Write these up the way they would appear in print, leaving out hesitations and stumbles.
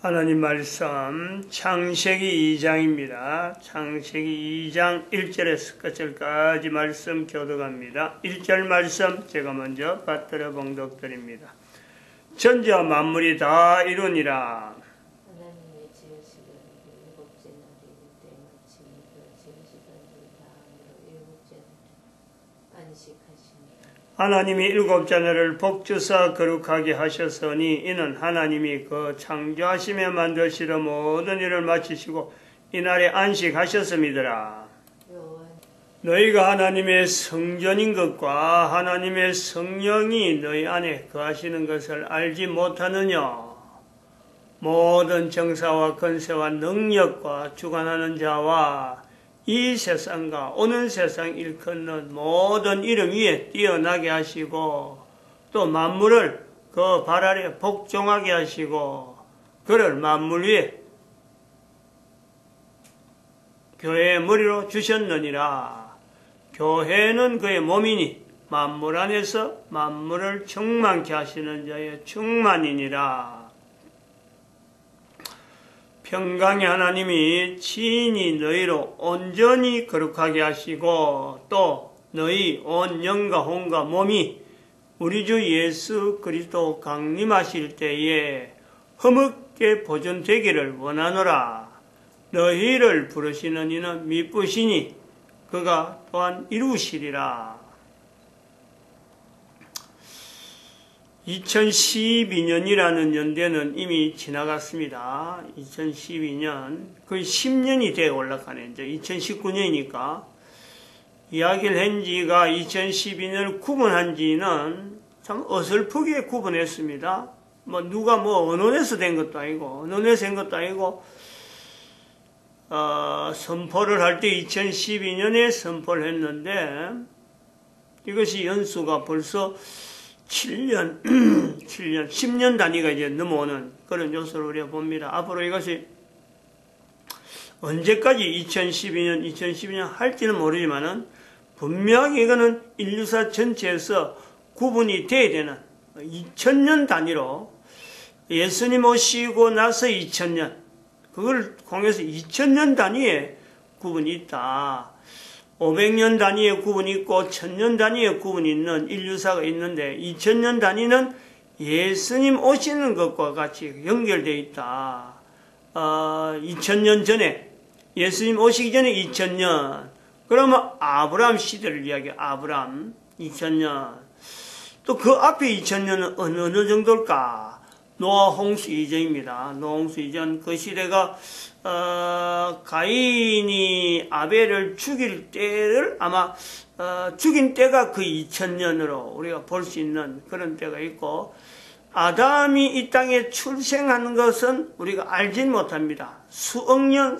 하나님 말씀 창세기 2장입니다. 창세기 2장 1절에서 끝절까지 말씀 교독합니다. 1절 말씀 제가 먼저 받들어 봉독드립니다. 천지와 만물이 다 이루니라. 하나님의 지으시던 일곱째 날이 그때 마치 그 지으시던 일 다음으로 일곱째 날 안식하시니라. 하나님이 일곱째 날을 복주사 거룩하게 하셨으니 이는 하나님이 그 창조하시며 만드시던 모든 일을 마치시고 이날에 안식하셨음이더라. 너희가 하나님의 성전인 것과 하나님의 성령이 너희 안에 거하시는 것을 알지 못하느냐? 모든 정사와 권세와 능력과 주관하는 자와 이 세상과 오는 세상 일컫는 모든 이름 위에 뛰어나게 하시고 또 만물을 그 발 아래 복종하게 하시고 그를 만물 위에 교회의 머리로 주셨느니라. 교회는 그의 몸이니 만물 안에서 만물을 충만케 하시는 자의 충만이니라. 평강의 하나님이 친히 너희로 온전히 거룩하게 하시고 또 너희 온 영과 혼과 몸이 우리 주 예수 그리스도 강림하실 때에 허물게 보존되기를 원하노라. 너희를 부르시는 이는 미쁘시니 그가 또한 이루시리라. 2012년이라는 연대는 이미 지나갔습니다. 2012년, 거의 10년이 되어 올라가네. 이제 2019년이니까. 이야기를 한 지가 2012년을 구분한 지는 참 어설프게 구분했습니다. 누가 언론에서 된 것도 아니고, 언론에서 한 것도 아니고, 선포를 할 때 2012년에 선포를 했는데, 이것이 연수가 벌써 10년 단위가 이제 넘어오는 그런 요소를 우리가 봅니다. 앞으로 이것이 언제까지 2012년 할지는 모르지만은 분명히 이거는 인류사 전체에서 구분이 돼야 되는 2000년 단위로 예수님 오시고 나서 2000년, 그걸 통해서 2000년 단위에 구분이 있다. 500년 단위의 구분이 있고 1000년 단위의 구분이 있는 인류사가 있는데 2000년 단위는 예수님 오시는 것과 같이 연결되어 있다. 2000년 전에 예수님 오시기 전에 2000년 그러면 아브라함 시대를 이야기해. 아브라함 2000년 또 그 앞에 2000년은 어느 정도일까? 노아 홍수 이전입니다. 노아 홍수 이전 그 시대가 가인이 아벨을 죽일 때를 아마 죽인 때가 그 2000년으로 우리가 볼 수 있는 그런 때가 있고 아담이 이 땅에 출생하는 것은 우리가 알진 못합니다. 수억 년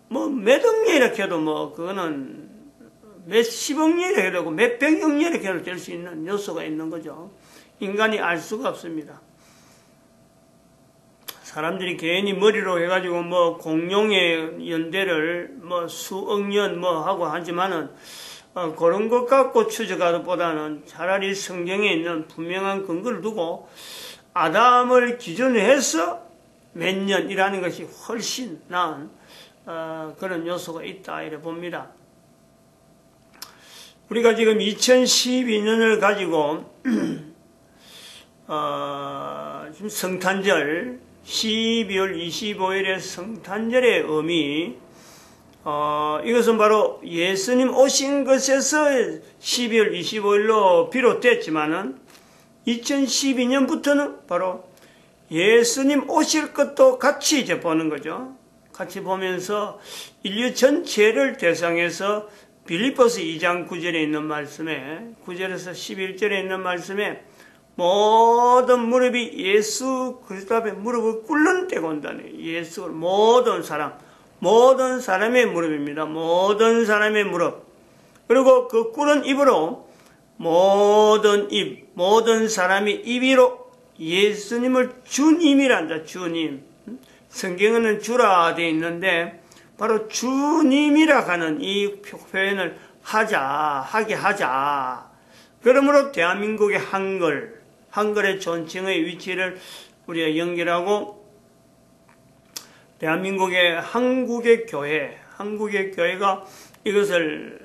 몇억 년 이렇게 해도 그거는 몇십억 년 이렇게 되고 몇백억 년 이렇게 해도 될 수 있는 요소가 있는 거죠. 인간이 알 수가 없습니다. 사람들이 괜히 머리로 해가지고 공룡의 연대를 수억 년 하고 하지만은 그런 것 갖고 추적하는 것보다는 차라리 성경에 있는 분명한 근거를 두고 아담을 기준으로 해서 몇 년이라는 것이 훨씬 나은 그런 요소가 있다 이래 봅니다. 우리가 지금 2012년을 가지고 지금 성탄절 12월 25일의 성탄절의 의미 이것은 바로 예수님 오신 것에서 12월 25일로 비롯됐지만은 2012년부터는 바로 예수님 오실 것도 같이 이제 보는 거죠. 같이 보면서 인류 전체를 대상해서 빌립보서 2장 9절에 있는 말씀에 9절에서 11절에 있는 말씀에 모든 무릎이 예수 그리스도 앞에 무릎을 꿇는 때가 온다네. 예수 모든 사람의 무릎입니다. 모든 사람의 무릎. 그리고 그 꿇은 입으로 모든 사람이 입으로 예수님을 주님이란다. 주님. 성경에는 주라 되어 있는데 바로 주님이라 하는 이 표현을 하게 하자. 그러므로 대한민국의 한글의 존칭의 위치를 우리가 연결하고 대한민국의 한국의 교회가 이것을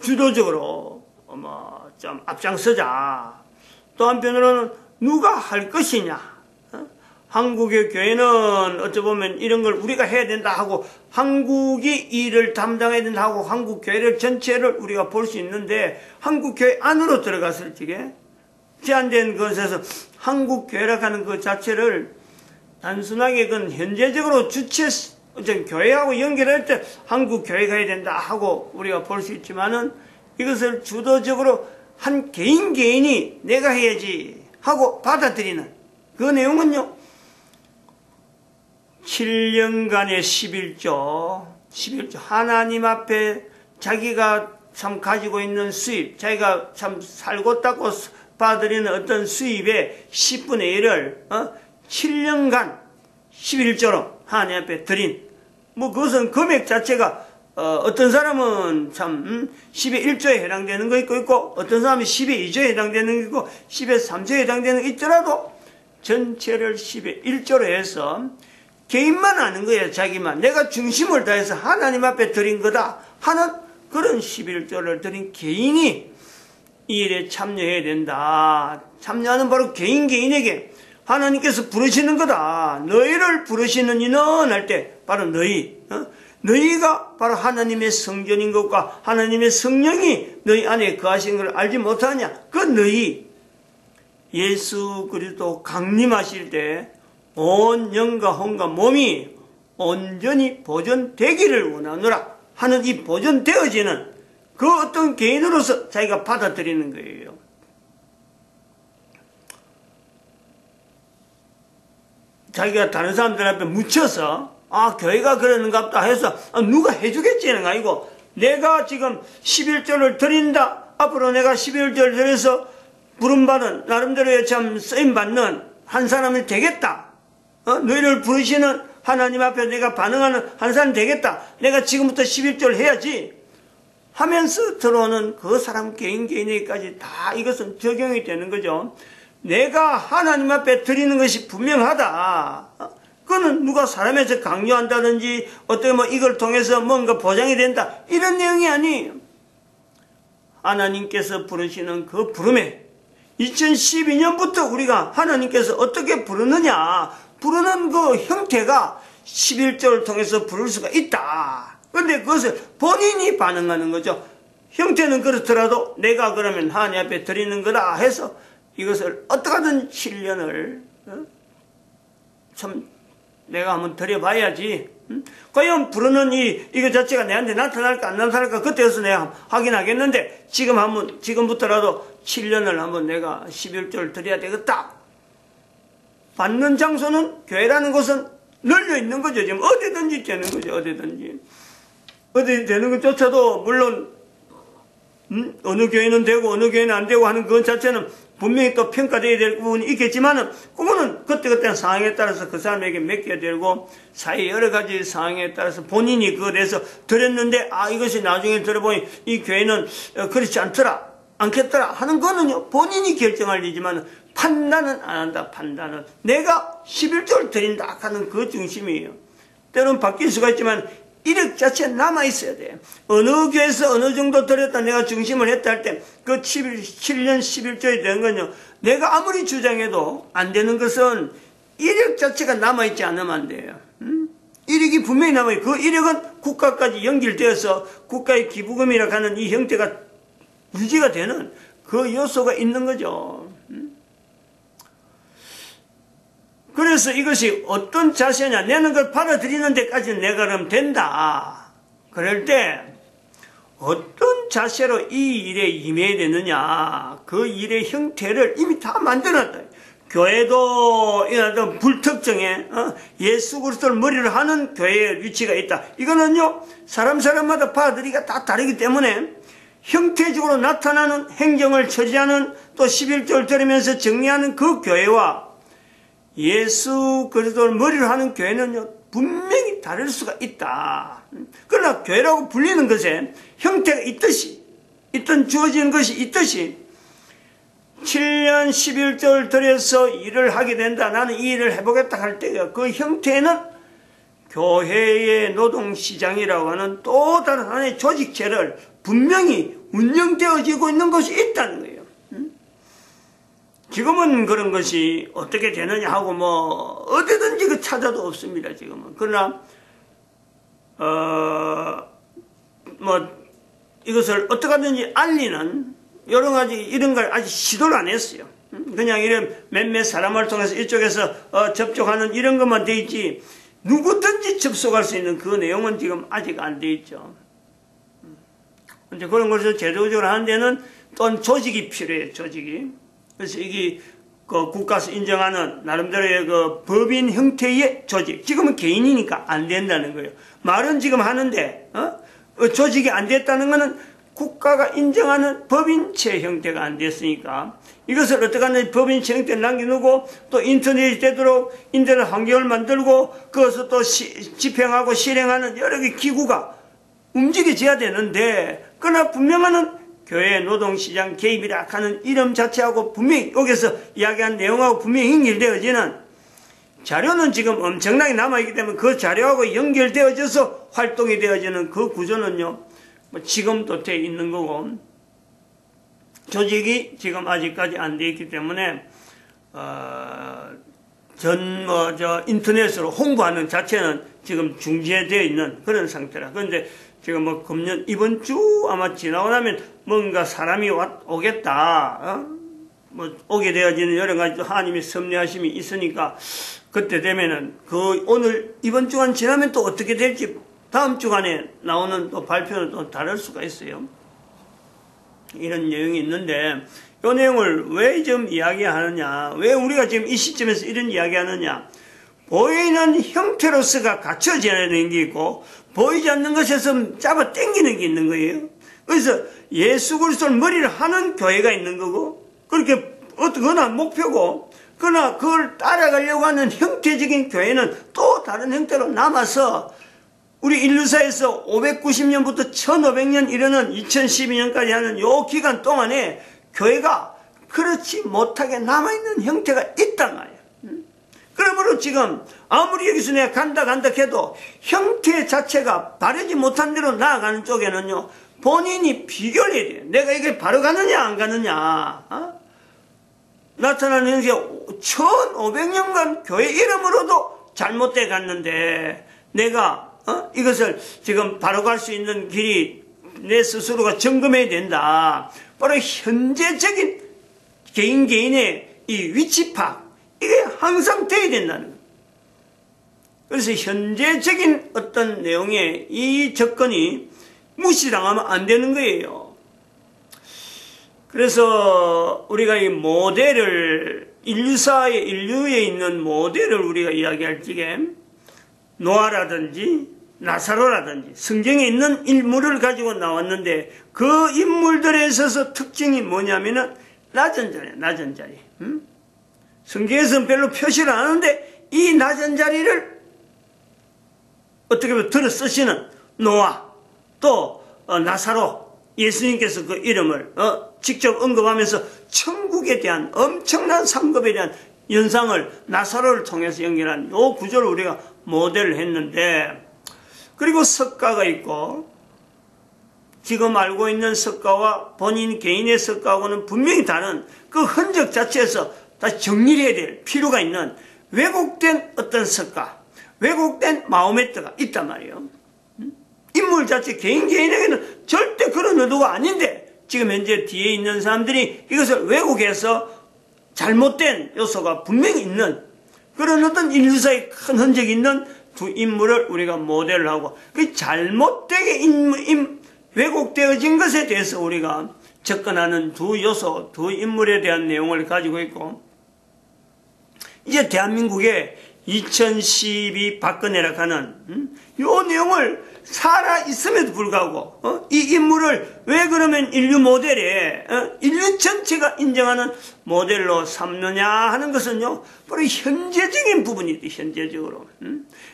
주도적으로 좀 앞장서자. 또 한편으로는 누가 할 것이냐. 한국의 교회는 어찌 보면 이런 걸 우리가 해야 된다 하고 한국이 일을 담당해야 된다 하고 한국 교회를 전체를 우리가 볼 수 있는데 한국 교회 안으로 들어갔을 적에 제한된 것에서 한국 교회라고 하는 그 자체를 단순하게 그건 현재적으로 교회하고 연결할 때 한국 교회가 해야 된다 하고 우리가 볼 수 있지만은 이것을 주도적으로 한 개인이 내가 해야지 하고 받아들이는 그 내용은요. 7년간의 11조 하나님 앞에 자기가 참 가지고 있는 수입, 자기가 참 살고 닦고 받아들이는 어떤 수입의 10분의 1을 7년간 11조로 하나님 앞에 드린 그것은 금액 자체가 어떤 사람은 참 10의 1조에 해당되는 거 있고 어떤 사람이 10의 2조에 해당되는 거 있고 10의 3조에 해당되는 거 있더라도 전체를 10의 1조로 해서 개인만 아는 거예요. 자기만. 내가 중심을 다해서 하나님 앞에 드린 거다 하는 그런 11조를 드린 개인이 이 일에 참여해야 된다. 참여하는 바로 개인에게 하나님께서 부르시는 거다. 너희를 부르시는 이는 할 때 바로 너희가 바로 하나님의 성전인 것과 하나님의 성령이 너희 안에 거하시는 걸 알지 못하냐. 그 너희 예수 그리스도 강림하실 때 온 영과 혼과 몸이 온전히 보존되기를 원하노라 하는 이 보존되어지는 그 어떤 개인으로서 자기가 받아들이는 거예요. 자기가 다른 사람들 앞에 묻혀서 교회가 그러는갑다 해서 누가 해주겠지 하는 거 아니고 내가 지금 11조를 드린다. 앞으로 내가 11조를 드려서 부름받은 나름대로의 참 쓰임받는 한 사람이 되겠다. 너희를 부르시는 하나님 앞에 내가 반응하는 한 사람이 되겠다. 내가 지금부터 11조를 해야지 하면서 들어오는 그 사람 개인에게까지 다 이것은 적용이 되는 거죠. 내가 하나님 앞에 드리는 것이 분명하다. 그거는 누가 사람에서 강요한다든지 어떻게 이걸 통해서 뭔가 보장이 된다 이런 내용이 아니에요. 하나님께서 부르시는 그 부름에 2012년부터 우리가 하나님께서 어떻게 부르느냐 부르는 그 형태가 11조를 통해서 부를 수가 있다. 그런데 그것을 본인이 반응하는 거죠. 형태는 그렇더라도 내가 그러면 하나님 앞에 드리는 거다 해서 이것을 어떻게든 7년을 참 내가 한번 드려봐야지. 과연 부르는 이거 자체가 내한테 나타날까 안 나타날까 그때서 내가 확인하겠는데 지금부터라도 7년을 한번 내가 11조를 드려야 되겠다. 받는 장소는 교회라는 곳은 널려 있는 거죠. 지금 어디든지 되는 거죠. 어디 되는 것조차도 물론 어느 교회는 되고 어느 교회는 안 되고 하는 그 자체는 분명히 또 평가되어야 될 부분이 있겠지만은 그거는 그때 상황에 따라서 그 사람에게 맡겨야 되고 사회 여러 가지 상황에 따라서 본인이 그거에 대해서 드렸는데 이것이 나중에 들어보니 이 교회는 그렇지 않겠더라 하는 거는요 본인이 결정할 일이지만 판단은 안 한다. 판단은 내가 11조를 드린다 하는 그 중심이에요. 때로는 바뀔 수가 있지만 이력 자체에 남아있어야 돼. 어느 교회에서 어느 정도 드렸다 내가 중심을 했다 할 때 그 7년 11조에 대한 건요. 내가 아무리 주장해도 안 되는 것은 이력 자체가 남아있지 않으면 안 돼요. 이력이 분명히 남아요. 그 이력은 국가까지 연결되어서 국가의 기부금이라고 하는 이 형태가 유지가 되는 그 요소가 있는 거죠. 그래서 이것이 어떤 자세냐. 내는 걸 받아들이는 데까지는 내가 그러면 된다. 그럴 때 어떤 자세로 이 일에 임해야 되느냐. 그 일의 형태를 이미 다 만들어놨다. 교회도 이런 불특정에 예수 그리스도를 머리로 하는 교회의 위치가 있다. 이거는요. 사람마다 받아들이기가 다 다르기 때문에 형태적으로 나타나는 행정을 처리하는 또 11조를 들으면서 정리하는 그 교회와 예수 그리스도를 머리로 하는 교회는요 분명히 다를 수가 있다. 그러나 교회라고 불리는 것에 형태가 있듯이 주어지는 것이 있듯이 7년 11조를 들여서 일을 하게 된다. 나는 이 일을 해보겠다 할 때 그 형태는 교회의 노동시장이라고 하는 또 다른 하나의 조직체를 분명히 운영되어지고 있는 것이 있다는 거예요. 지금은 그런 것이 어떻게 되느냐 하고 어디든지 그 찾아도 없습니다, 지금은. 그러나, 이것을 어떻게 하든지 알리는 여러 가지 이런 걸 아직 시도를 안 했어요. 그냥 이런 몇몇 사람을 통해서 이쪽에서 접촉하는 이런 것만 돼 있지, 누구든지 접속할 수 있는 그 내용은 지금 아직 안 돼 있죠. 이제 그런 것을 제도적으로 하는 데는 또한 조직이 필요해요, 조직이. 그래서 이게 그 국가에서 인정하는 나름대로의 그 법인 형태의 조직. 지금은 개인이니까 안 된다는 거예요. 말은 지금 하는데, 조직이 안 됐다는 거는 국가가 인정하는 법인체 형태가 안 됐으니까 이것을 어떻게 하는지 법인체 형태를 남겨놓고 또 인터넷이 되도록 인터넷 환경을 만들고 그것을 또 집행하고 실행하는 여러 개 기구가 움직여져야 되는데, 그러나 분명한 교회 노동시장 개입이라 하는 이름 자체하고 분명히 여기서 이야기한 내용하고 분명히 연결되어지는 자료는 지금 엄청나게 남아있기 때문에 그 자료하고 연결되어져서 활동이 되어지는 그 구조는요, 지금도 돼 있는 거고, 조직이 지금 아직까지 안 돼 있기 때문에, 인터넷으로 홍보하는 자체는 지금 중지되어 있는 그런 상태라. 그런데 지금 금년, 이번 주 아마 지나고 나면 뭔가 사람이 오겠다. 오게 되어지는 여러 가지 하나님의 섭리하심이 있으니까 그때 되면은 오늘, 이번 주간 지나면 또 어떻게 될지 다음 주간에 나오는 또 발표는 또 다를 수가 있어요. 이런 내용이 있는데, 이 내용을 왜 좀 이야기하느냐, 왜 우리가 지금 이 시점에서 이런 이야기하느냐, 보이는 형태로서가 갖춰져야 되는 게 있고, 보이지 않는 것에서 잡아 당기는 게 있는 거예요. 그래서 예수 그리스도를 머리를 하는 교회가 있는 거고, 그렇게 어떠거나 목표고, 그러나 그걸 따라가려고 하는 형태적인 교회는 또 다른 형태로 남아서 우리 인류사에서 590년부터 1500년 이르는 2012년까지 하는 요 기간 동안에 교회가 그렇지 못하게 남아있는 형태가 있단 말이에요. 그러므로 지금 아무리 여기서 내가 간다 해도 형태 자체가 바르지 못한 대로 나아가는 쪽에는요, 본인이 비교를 해야 돼요. 내가 이게 바로 가느냐 안 가느냐. 나타나는 형태 1500년간 교회 이름으로도 잘못돼 갔는데 내가 이것을 지금 바로 갈 수 있는 길이 내 스스로가 점검해야 된다. 바로 현재적인 개인의 이 위치 파악, 이게 항상 돼야 된다는 거예요. 그래서 현재적인 어떤 내용의 이 접근이 무시당하면 안 되는 거예요. 그래서 우리가 이 모델을, 인류에 있는 모델을 우리가 이야기할 적에 노아라든지 나사로라든지 성경에 있는 인물을 가지고 나왔는데, 그 인물들에 있어서 특징이 뭐냐면은 낮은 자리야, 낮은 자리. 성경에서는 별로 표시를 안 하는데 이 낮은 자리를 어떻게 보면 들어 쓰시는 노아, 또 나사로, 예수님께서 그 이름을 직접 언급하면서 천국에 대한 엄청난 상급에 대한 연상을 나사로를 통해서 연결한 이 구조를 우리가 모델을 했는데, 그리고 석가가 있고, 지금 알고 있는 석가와 본인 개인의 석가하고는 분명히 다른 그 흔적 자체에서 다시 정리를 해야 될 필요가 있는 왜곡된 어떤 석가, 왜곡된 마호메트가 있단 말이에요. 인물 자체 개인에게는 절대 그런 의도가 아닌데, 지금 현재 뒤에 있는 사람들이 이것을 왜곡해서 잘못된 요소가 분명히 있는 그런 어떤 인류사의 큰 흔적이 있는 두 인물을 우리가 모델을 하고, 그 잘못되게 왜곡되어진 것에 대해서 우리가 접근하는 두 요소, 두 인물에 대한 내용을 가지고 있고, 이제 대한민국의 2012 박근혜라 하는 요 내용을 살아 있음에도 불구하고 이 인물을 왜 그러면 인류 모델에 인류 전체가 인정하는 모델로 삼느냐 하는 것은요, 바로 현재적인 부분이지. 현재적으로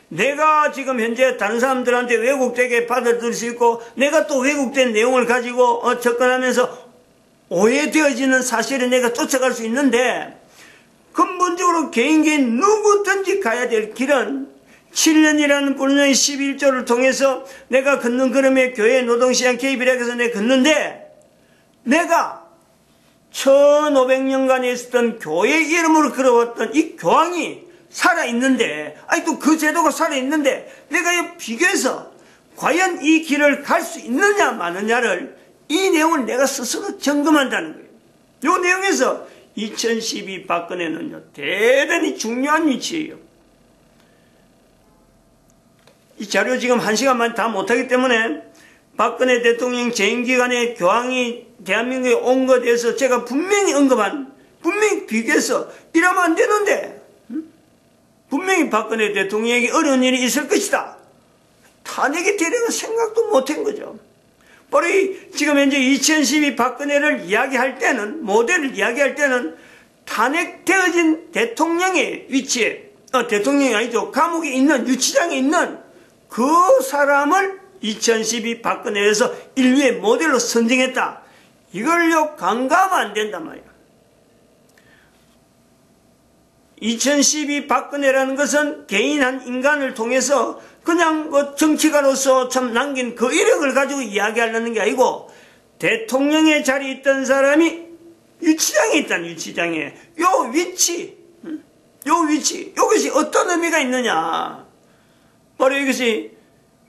내가 지금 현재 다른 사람들한테 왜곡되게 받아들일 수 있고, 내가 또 왜곡된 내용을 가지고 접근하면서 오해되어지는 사실에 내가 쫓아갈 수 있는데, 근본적으로 개인 누구든지 가야 될 길은 7년이라는 분명히 11조를 통해서 내가 걷는 걸음에 교회 노동시장 개입이라 해서 내가 걷는데, 내가 1500년간에 있었던 교회 이름으로 걸어왔던 이 교황이 살아있는데, 또 그 제도가 살아있는데, 내가 이 비교해서 과연 이 길을 갈 수 있느냐 마느냐를, 이 내용을 내가 스스로 점검한다는 거예요. 이 내용에서 2012 박근혜는요, 대단히 중요한 위치예요. 이 자료 지금 1시간만 다 못하기 때문에 박근혜 대통령 재임 기간에 교황이 대한민국에 온 것에 대해서 제가 분명히 분명히 비교해서 이러면 안 되는데, 분명히 박근혜 대통령에게 어려운 일이 있을 것이다. 탄핵이 되려는 생각도 못한 거죠. 바로 지금 현재 2012 박근혜를 이야기할 때는, 모델을 이야기할 때는 탄핵되어진 대통령의 위치에, 대통령이 아니죠. 감옥에 있는, 유치장에 있는 그 사람을 2012 박근혜에서 인류의 모델로 선정했다. 이걸요, 간과하면 안 된단 말이에요. 2012 박근혜라는 것은 개인 한 인간을 통해서 그냥 정치가로서 참 남긴 그 이력을 가지고 이야기하려는 게 아니고, 대통령의 자리에 있던 사람이 유치장에 있다는, 유치장에 요 위치, 이것이 어떤 의미가 있느냐. 바로 이것이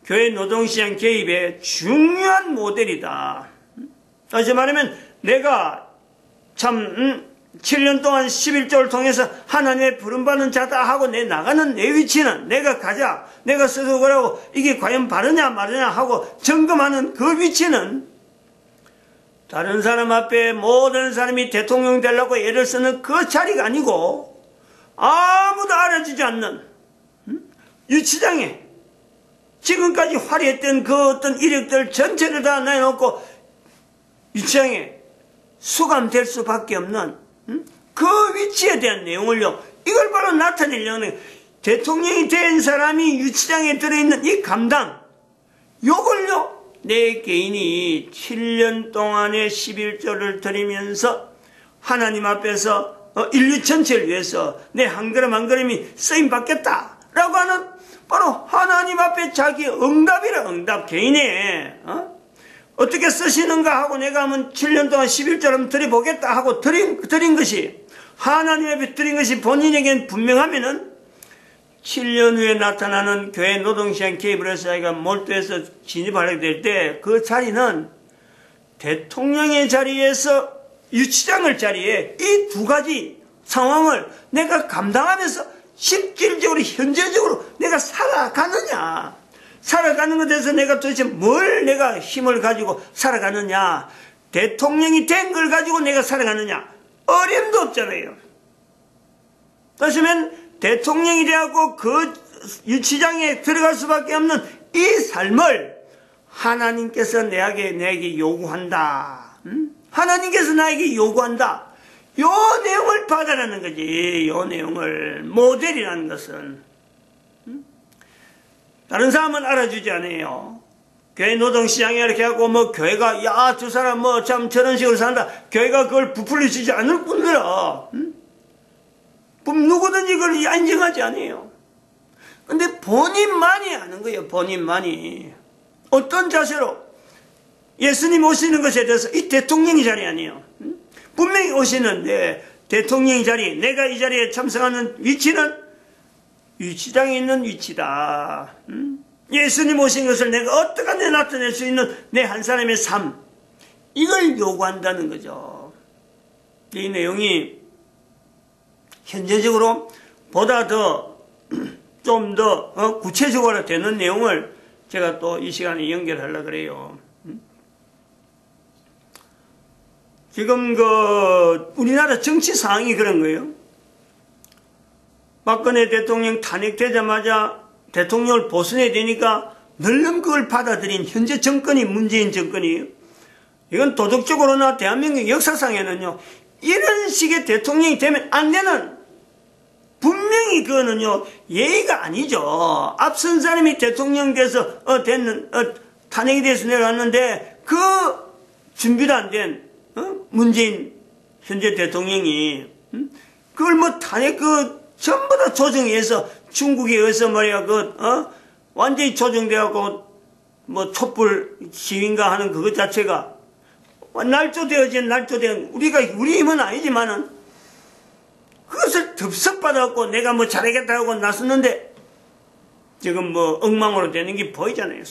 교회 노동시장 개입의 중요한 모델이다. 다시 말하면 내가 참 7년 동안 11조를 통해서 하나님의 부름받는 자다 하고 내 나가는 내 위치는, 내가 가자, 내가 스스로 그러고 이게 과연 바르냐 마르냐 하고 점검하는 그 위치는, 다른 사람 앞에 모든 사람이 대통령 되려고 애를 쓰는 그 자리가 아니고, 아무도 알아주지 않는 유치장에 지금까지 화려했던 그 어떤 이력들 전체를 다 내놓고 유치장에 수감될 수밖에 없는 그 위치에 대한 내용을요, 이걸 바로 나타내려는, 대통령이 된 사람이 유치장에 들어있는 이 감당, 요걸요, 내 개인이 7년 동안의 11조를 드리면서 하나님 앞에서 인류 전체를 위해서 내 한 걸음 한 걸음이 쓰임받겠다라고 하는, 바로 하나님 앞에 자기 응답이라, 응답. 개인의 어떻게 쓰시는가 하고 내가 하면 7년 동안 11조를 한번 드려보겠다 하고 드린 것이, 하나님 앞에 드린 것이 본인에겐 분명하면은 7년 후에 나타나는 교회 노동시장 개입을 해서 자기가 몰두해서 진입하게 될 때, 그 자리는 대통령의 자리에서 유치장을 자리에 이 두 가지 상황을 내가 감당하면서 실질적으로 현재적으로 내가 살아가느냐, 살아가는 것에 대해서 내가 도대체 뭘 내가 힘을 가지고 살아가느냐, 대통령이 된 걸 가지고 내가 살아가느냐, 어림도 없잖아요. 그렇다면 대통령이 되었고 그 유치장에 들어갈 수밖에 없는 이 삶을 하나님께서 내게 요구한다. 하나님께서 나에게 요구한다. 요 내용을 받아라는 거지. 요 내용을, 모델이라는 것은. 다른 사람은 알아주지 않아요. 교회 노동시장에 이렇게 하고 교회가 야 저 사람 참 저런 식으로 산다, 교회가 그걸 부풀려 주지 않을 뿐더러 누구든지 그걸 인정하지 않아요. 근데 본인만이 아는 거예요. 본인만이 어떤 자세로 예수님 오시는 것에 대해서, 이 대통령의 자리 아니에요. 분명히 오시는데 대통령의 자리, 내가 이 자리에 참석하는 위치는 유치장에 있는 위치다. 예수님 오신 것을 내가 어떻게 나타낼 수 있는 내 한 사람의 삶, 이걸 요구한다는 거죠. 이 내용이 현재적으로 보다 좀 더 구체적으로 되는 내용을 제가 또 이 시간에 연결하려고 그래요. 지금 우리나라 정치 상황이 그런 거예요. 박근혜 대통령 탄핵되자마자 대통령을 보선해야 되니까 널름 그걸 받아들인 현재 정권이, 문재인 정권이에요. 이건 도덕적으로나 대한민국 역사상에는요, 이런 식의 대통령이 되면 안 되는, 분명히 그거는요, 예의가 아니죠. 앞선 사람이 대통령 돼서 탄핵이 돼서 내려왔는데 그 준비도 안 된 문재인 현재 대통령이 그걸 탄핵 전부 다 조정해서 중국에 의해서 말이야, 완전히 조정되어갖고, 촛불 시위인가 하는 그것 자체가, 날조된, 우리 힘은 아니지만은, 그것을 덥석받아갖고 내가 잘하겠다고 나섰는데, 지금 엉망으로 되는 게 보이잖아요.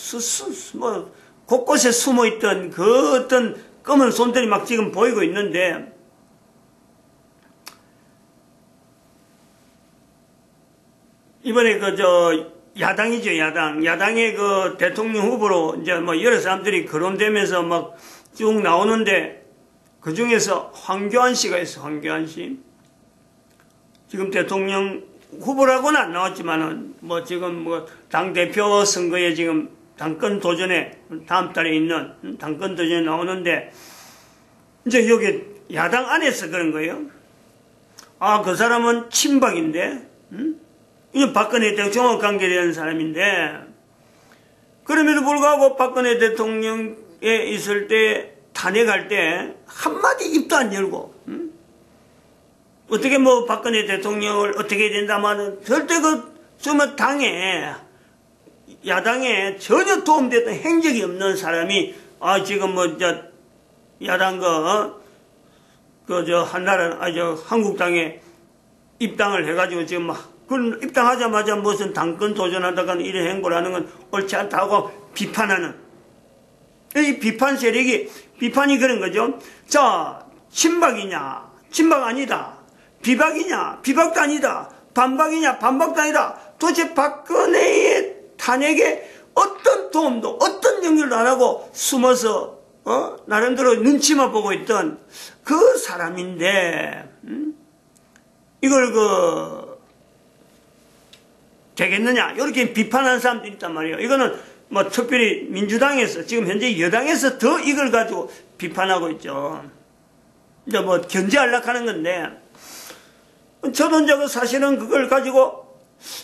곳곳에 숨어있던 그 어떤 검은 손들이 막 지금 보이고 있는데, 이번에 야당이죠, 야당. 야당의 대통령 후보로 이제 여러 사람들이 거론되면서 막 쭉 나오는데, 그 중에서 황교안 씨가 있어, 황교안 씨. 지금 대통령 후보라고는 안 나왔지만은, 지금 당대표 선거에 지금 당권 도전에, 다음 달에 있는 당권 도전에 나오는데, 이제 여기 야당 안에서 그런 거예요. 아, 그 사람은 친박인데, 이건 박근혜 대통령 관계되는 사람인데, 그럼에도 불구하고 박근혜 대통령에 있을 때, 탄핵할 때, 한마디 입도 안 열고, 어떻게 박근혜 대통령을 어떻게 된다마는 절대 정말 야당에 전혀 도움됐던 행적이 없는 사람이, 지금 야당 한국당에 입당을 해가지고 지금 입당하자마자 무슨 당권 도전하다가 이런 행보를 하는 건 옳지 않다고 비판하는, 이 비판 세력이, 비판이 그런 거죠. 자, 친박이냐? 친박 아니다. 비박이냐? 비박도 아니다. 반박이냐? 반박도 아니다. 도대체 박근혜의 탄핵에 어떤 도움도, 어떤 연결도 안 하고 숨어서, 나름대로 눈치만 보고 있던 그 사람인데, 이걸 되겠느냐? 이렇게 비판하는 사람도 있단 말이에요. 이거는 특별히 민주당에서, 지금 현재 여당에서 더 이걸 가지고 비판하고 있죠. 이제 견제하려고 하는 건데, 저도 이제 사실은 그걸 가지고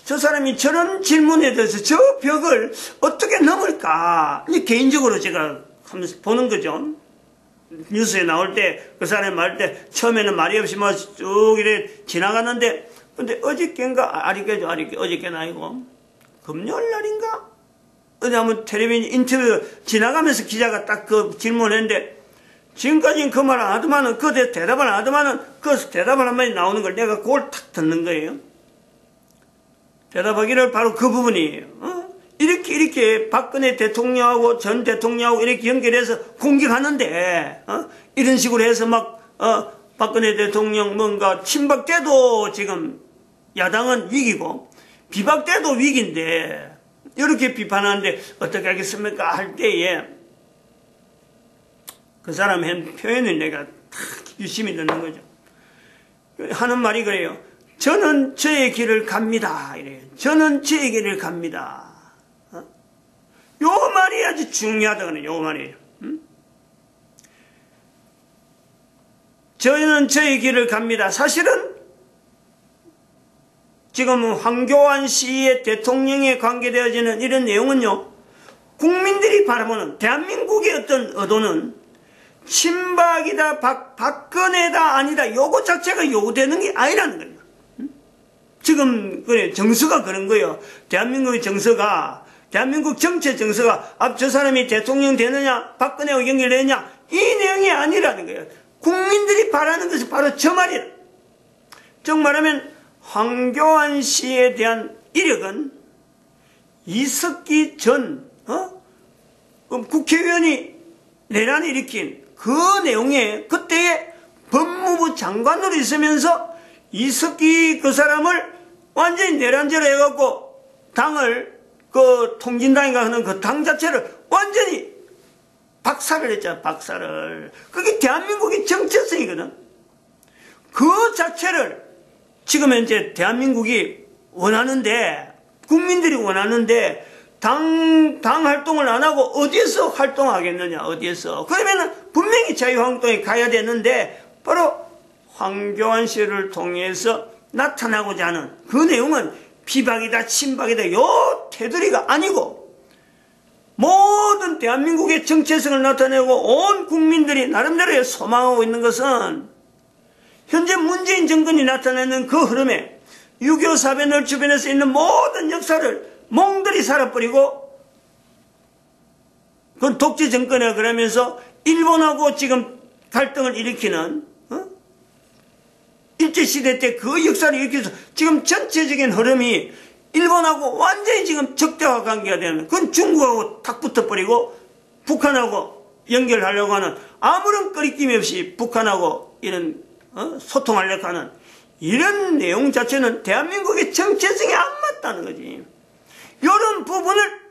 저 사람이 저런 질문에 대해서 저 벽을 어떻게 넘을까? 개인적으로 제가 하면서 보는 거죠. 뉴스에 나올 때, 그 사람이 말할 때, 처음에는 말이 없이 쭉 이래 지나갔는데, 근데 어저께인가? 어저께는 아니고, 금요일 날인가? 어디 한번 텔레비전 인터뷰 지나가면서 기자가 딱 질문했는데, 지금까지는 그 말 안 하더만은, 대답을 안 하더만은, 대답을 한마디 나오는 걸 내가 그걸 탁 듣는 거예요. 대답하기를 바로 그 부분이에요. 이렇게 박근혜 대통령하고 전 대통령하고 이렇게 연결해서 공격하는데, 이런 식으로 해서 박근혜 대통령 뭔가 친박 때도 지금 야당은 위기고, 비박 때도 위기인데, 이렇게 비판하는데 어떻게 하겠습니까? 할 때에, 그 사람 한 표현을 내가 유심히 듣는 거죠. 하는 말이 그래요. 저는 저의 길을 갑니다. 이래요. 저는 저의 길을 갑니다. 요 말이 아주 중요하다고는 요 말이에요. 저는 저의 길을 갑니다. 사실은 지금 황교안 씨의 대통령에 관계되어지는 이런 내용은요, 국민들이 바라보는 대한민국의 어떤 의도는 친박이다, 박근혜다, 아니다, 요거 자체가 요구되는 게 아니라는 거예요. 지금, 정서가 그런 거예요. 대한민국의 정서가, 대한민국 전체 정서가, 저 사람이 대통령 되느냐, 박근혜와 연결되느냐, 이 내용이 아니라는 거예요. 국민들이 바라는 것이 바로 저 말이에요. 즉 말하면, 황교안 씨에 대한 이력은 이석기 전, 국회의원이 내란을 일으킨 그 내용에 그때의 법무부 장관으로 있으면서 이석기 그 사람을 완전히 내란죄로 해갖고 당을 통진당인가 하는 그 당 자체를 완전히 박살을 했잖아, 박살을. 그게 대한민국의 정체성이거든. 그 자체를 지금 현재 대한민국이 원하는데, 국민들이 원하는데, 당 활동을 안 하고 어디에서 활동하겠느냐, 어디에서. 그러면은 분명히 자유한국당에 가야 되는데, 바로 황교안 씨를 통해서 나타나고자 하는 그 내용은 비박이다, 친박이다, 요 테두리가 아니고, 모든 대한민국의 정체성을 나타내고 온 국민들이 나름대로 소망하고 있는 것은 현재 문재인 정권이 나타내는 그 흐름에 6.25 사변을 주변에서 있는 모든 역사를 몽들이 살아버리고 그건 독재 정권이라 그러면서 일본하고 지금 갈등을 일으키는 일제시대 때 그 역사를 일으켜서 지금 전체적인 흐름이 일본하고 완전히 지금 적대화 관계가 되는, 그건 중국하고 탁 붙어버리고 북한하고 연결하려고 하는, 아무런 꺼리낌이 없이 북한하고 이런 소통하려고 하는 이런 내용 자체는 대한민국의 정체성에 안 맞다는 거지. 이런 부분을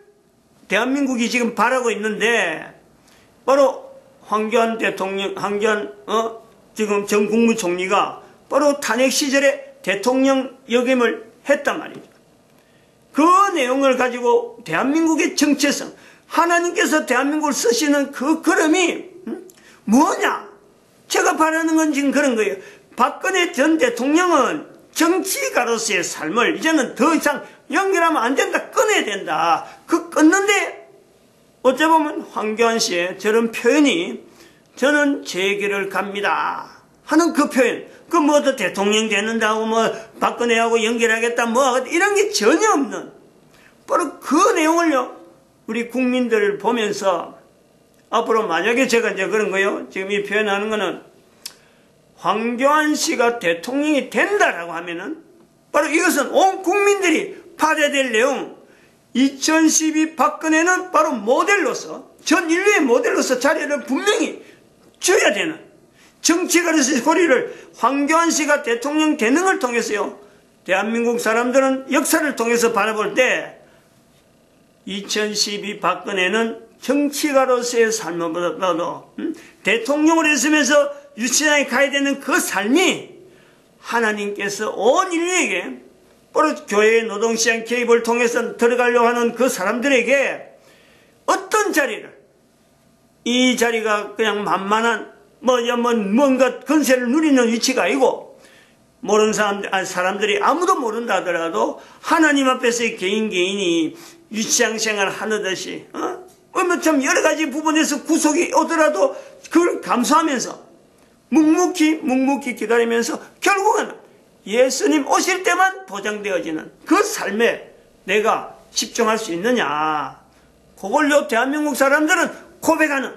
대한민국이 지금 바라고 있는데, 바로 황교안 대통령, 지금 전 국무총리가 바로 탄핵 시절에 대통령 역임을 했단 말이죠. 그 내용을 가지고 대한민국의 정체성, 하나님께서 대한민국을 쓰시는 그 걸음이 뭐냐? 제가 바라는 건 지금 그런 거예요. 박근혜 전 대통령은 정치가로서의 삶을 이제는 더 이상 연결하면 안 된다, 끊어야 된다. 그 끊는데 어째 보면 황교안 씨의 저런 표현이 저는 제 길을 갑니다 하는 그 표현, 그 뭐 더 대통령 되는다고 뭐 박근혜하고 연결하겠다 뭐 이런 게 전혀 없는, 바로 그 내용을요 우리 국민들을 보면서 앞으로 만약에 제가 이제 그런 거요, 지금 이 표현하는 거는 황교안 씨가 대통령이 된다라고 하면은 바로 이것은 온 국민들이 받아야 될 내용, 2012 박근혜는 바로 모델로서, 전 인류의 모델로서 자리를 분명히 줘야 되는, 정치가로서의 소리를 황교안 씨가 대통령 되는 걸 통해서요, 대한민국 사람들은 역사를 통해서 바라볼 때 2012 박근혜는 정치가로서의 삶보다도 대통령으로 있으면서 유치장에 가야 되는 그 삶이 하나님께서 온 인류에게, 바로 교회의 노동시장 개입을 통해서 들어가려고 하는 그 사람들에게 어떤 자리를, 이 자리가 그냥 만만한 뭔가 건세를 누리는 위치가 아니고, 모르는 사람들이 아무도 모른다 하더라도 하나님 앞에서의 개인이 유치장 생활을 하듯이 참 여러 가지 부분에서 구속이 오더라도 그걸 감수하면서 묵묵히 기다리면서 결국은 예수님 오실 때만 보장되어지는 그 삶에 내가 집중할 수 있느냐, 그걸로 대한민국 사람들은 고백하는,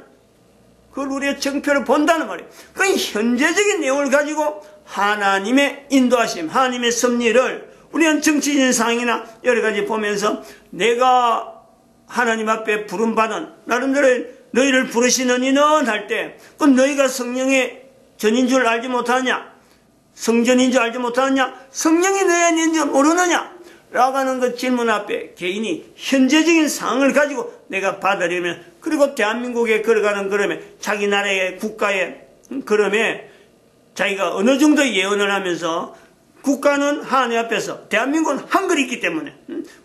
그걸 우리의 정표를 본다는 말이에요. 그 현재적인 내용을 가지고 하나님의 인도하심, 하나님의 섭리를 우리는 정치적인 상황이나 여러 가지 보면서 내가 하나님 앞에 부름받은, 나름대로 너희를 부르시는 이는 할 때, 그 너희가 성령의 전인 줄 알지 못하느냐, 성전인 줄 알지 못하느냐, 성령이 너희 안에 있는 줄 모르느냐 라고 하는 그 질문 앞에 개인이 현재적인 상황을 가지고 내가 받아들이면, 그리고 대한민국에 걸어가는 걸음에, 자기 나라의 국가의 걸음에 자기가 어느 정도 예언을 하면서, 국가는 하나님 앞에서, 대한민국은 한글이 있기 때문에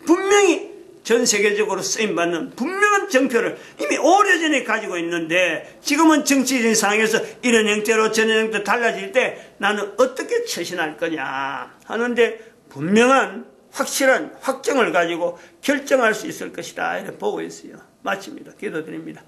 분명히 전 세계적으로 쓰임받는 분명한 정표를 이미 오래전에 가지고 있는데, 지금은 정치적인 상황에서 이런 형태로 저런 형태로 달라질 때 나는 어떻게 처신할 거냐 하는데 분명한 확실한 확정을 가지고 결정할 수 있을 것이다 이렇게 보고 있어요. 마칩니다. 기도드립니다.